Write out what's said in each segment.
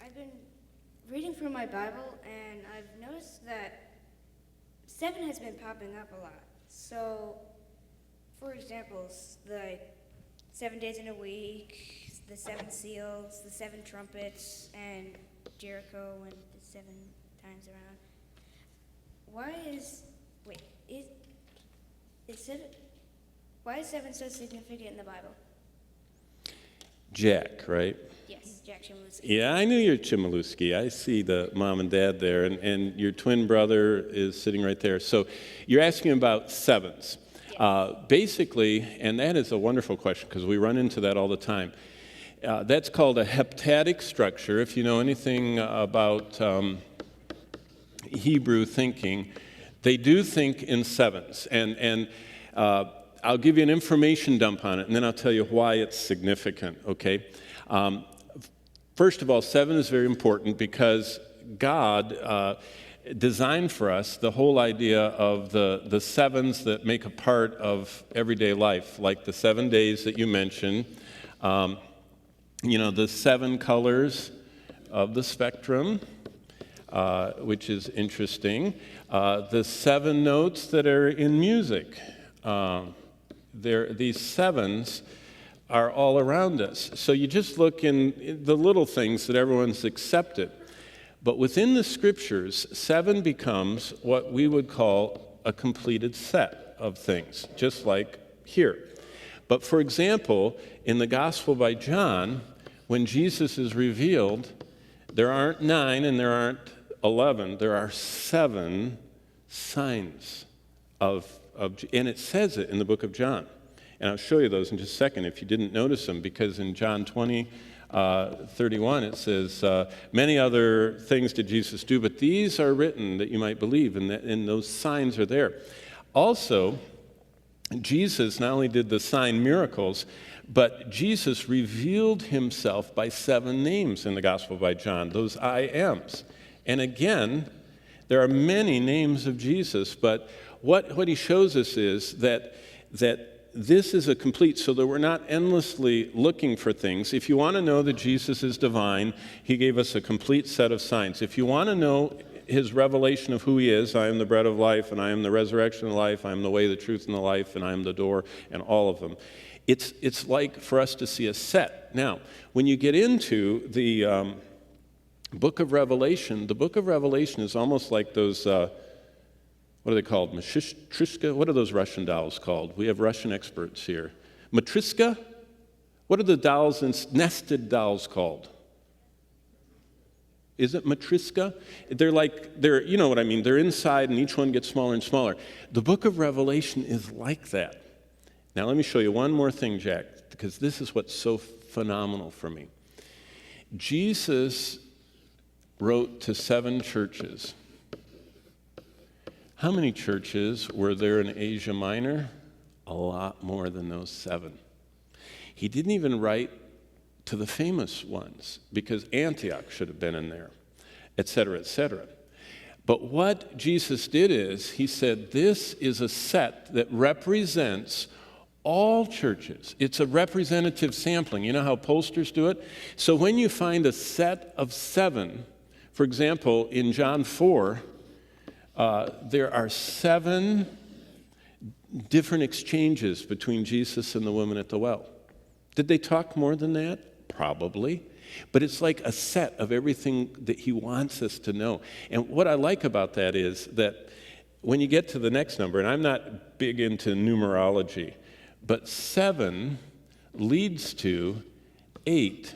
I've been reading through my Bible, and I've noticed that 7 has been popping up a lot. So, for example, the 7 days in a week, the 7 seals, the 7 trumpets, and Jericho, and the 7 times around. Why is 7 so significant in the Bible? Jack, right? Yes, Jack Chmielewski. Yeah, I knew you're Chmielewski. I see the mom and dad there, and your twin brother is sitting right there. So you're asking about sevens. Yes. Basically, and that is a wonderful question because we run into that all the time. That's called a heptadic structure. If you know anything about Hebrew thinking, they do think in sevens. And I'll give you an information dump on it, and then I'll tell you why it's significant, okay? First of all, 7 is very important because God designed for us the whole idea of the sevens that make a part of everyday life, like the 7 days that you mentioned, the 7 colors of the spectrum, which is interesting, the 7 notes that are in music. These sevens are all around us. So you just look in the little things that everyone's accepted. But within the scriptures, 7 becomes what we would call a completed set of things, just like here. But for example, in the Gospel by John, when Jesus is revealed, there aren't 9 and there aren't 11, there are 7 signs and it says it in the book of John. And I'll show you those in just a second if you didn't notice them, because in John 20:31 it says, many other things did Jesus do, but these are written that you might believe, and those signs are there. Also, Jesus not only did the sign miracles, but Jesus revealed himself by 7 names in the Gospel by John, those I ams. And again, there are many names of Jesus, but what he shows us is that this is a complete, so that we're not endlessly looking for things. If you want to know that Jesus is divine, he gave us a complete set of signs. If you want to know his revelation of who he is, I am the bread of life, and I am the resurrection of life, I am the way, the truth, and the life, and I am the door, and all of them. It's like for us to see a set. Now, when you get into the book of Revelation, the book of Revelation is almost like those, what are they called? Matryoshka? What are those Russian dolls called? We have Russian experts here. Matryoshka? What are the dolls and nested dolls called? Is it Matryoshka? They're, you know what I mean, they're inside and each one gets smaller and smaller. The book of Revelation is like that. Now let me show you one more thing, Jack, because this is what's so phenomenal for me. Jesus wrote to 7 churches. How many churches were there in Asia Minor? A lot more than those 7. He didn't even write to the famous ones because Antioch should have been in there, et cetera, et cetera. But what Jesus did is he said, this is a set that represents all churches. It's a representative sampling. You know how pollsters do it? So when you find a set of 7, for example, in John 4, there are 7 different exchanges between Jesus and the woman at the well. Did they talk more than that? Probably. But it's like a set of everything that he wants us to know. And what I like about that is that when you get to the next number, and I'm not big into numerology, but 7 leads to 8.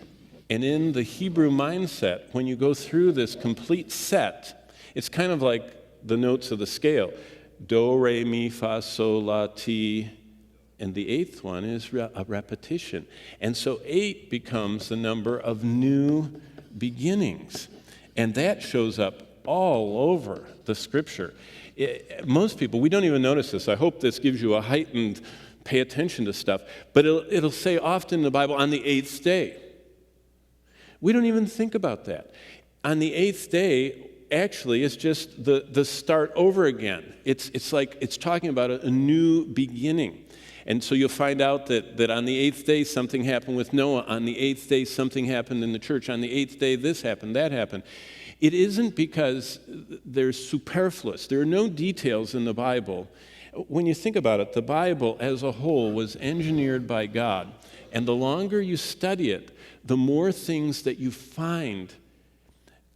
And in the Hebrew mindset, when you go through this complete set, it's kind of like the notes of the scale. Do, re, mi, fa, sol, la, ti. And the 8th one is a repetition. And so 8 becomes the number of new beginnings. And that shows up all over the scripture. Most people, we don't even notice this. I hope this gives you a heightened pay attention to stuff. But it'll say often in the Bible, on the 8th day. We don't even think about that. On the 8th day, actually, it's just the start over again. It's like it's talking about a new beginning. And so you'll find out that on the eighth day something happened with Noah. On the eighth day something happened in the church. On the eighth day this happened, that happened. It isn't because they're superfluous. There are no details in the Bible. When you think about it, the Bible as a whole was engineered by God. And the longer you study it, the more things that you find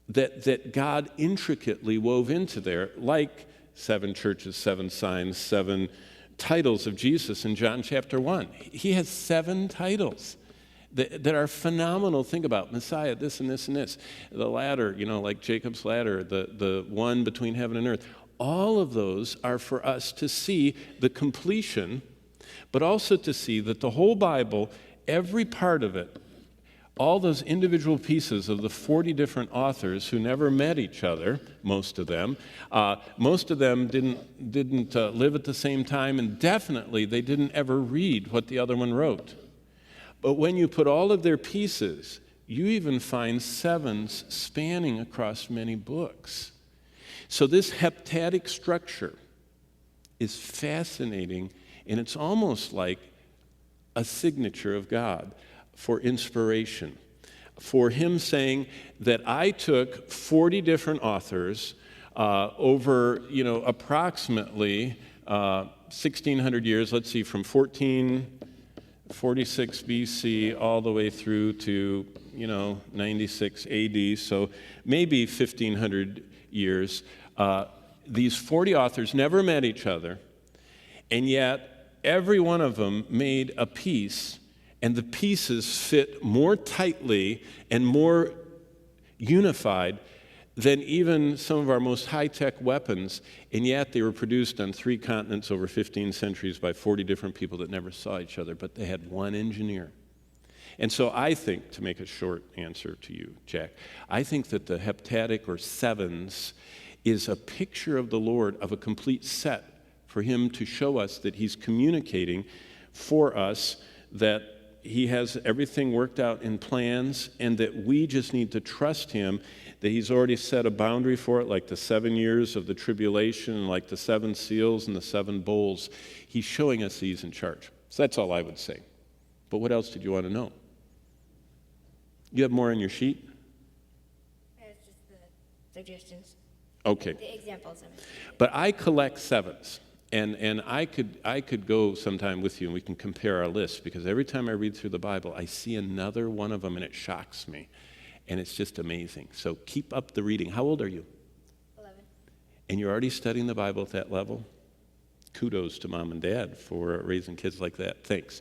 that God intricately wove into there, like 7 churches, 7 signs, 7 titles of Jesus in John chapter 1. He has 7 titles that are phenomenal. Think about Messiah, this and this and this. The ladder, like Jacob's ladder, the one between heaven and earth. All of those are for us to see the completion, but also to see that the whole Bible, every part of it, all those individual pieces of the 40 different authors who never met each other, most of them didn't live at the same time, and definitely they didn't ever read what the other one wrote. But when you put all of their pieces, you even find 7s spanning across many books. So this heptadic structure is fascinating, and it's almost like a signature of God for inspiration, for him saying that I took 40 different authors over, approximately 1,600 years, let's see, from 1446 BC all the way through to, 96 AD, so maybe 1,500 years. These 40 authors never met each other, and yet every one of them made a piece, and the pieces fit more tightly and more unified than even some of our most high-tech weapons, and yet they were produced on 3 continents over 15 centuries by 40 different people that never saw each other, but they had one engineer. And so I think, to make a short answer to you, Jack, I think that the heptadic or 7s is a picture of the Lord, of a complete set for him to show us that he's communicating for us, that he has everything worked out in plans, and that we just need to trust him, that he's already set a boundary for it, like the 7 years of the tribulation, like the 7 seals and the 7 bowls. He's showing us he's in charge. So that's all I would say. But what else did you want to know? You have more on your sheet? It's just the suggestions. Okay. The examples of it. But I collect 7s. And I could go sometime with you and we can compare our lists, because every time I read through the Bible, I see another one of them and it shocks me. And it's just amazing. So keep up the reading. How old are you? 11. And you're already studying the Bible at that level? Kudos to mom and dad for raising kids like that. Thanks.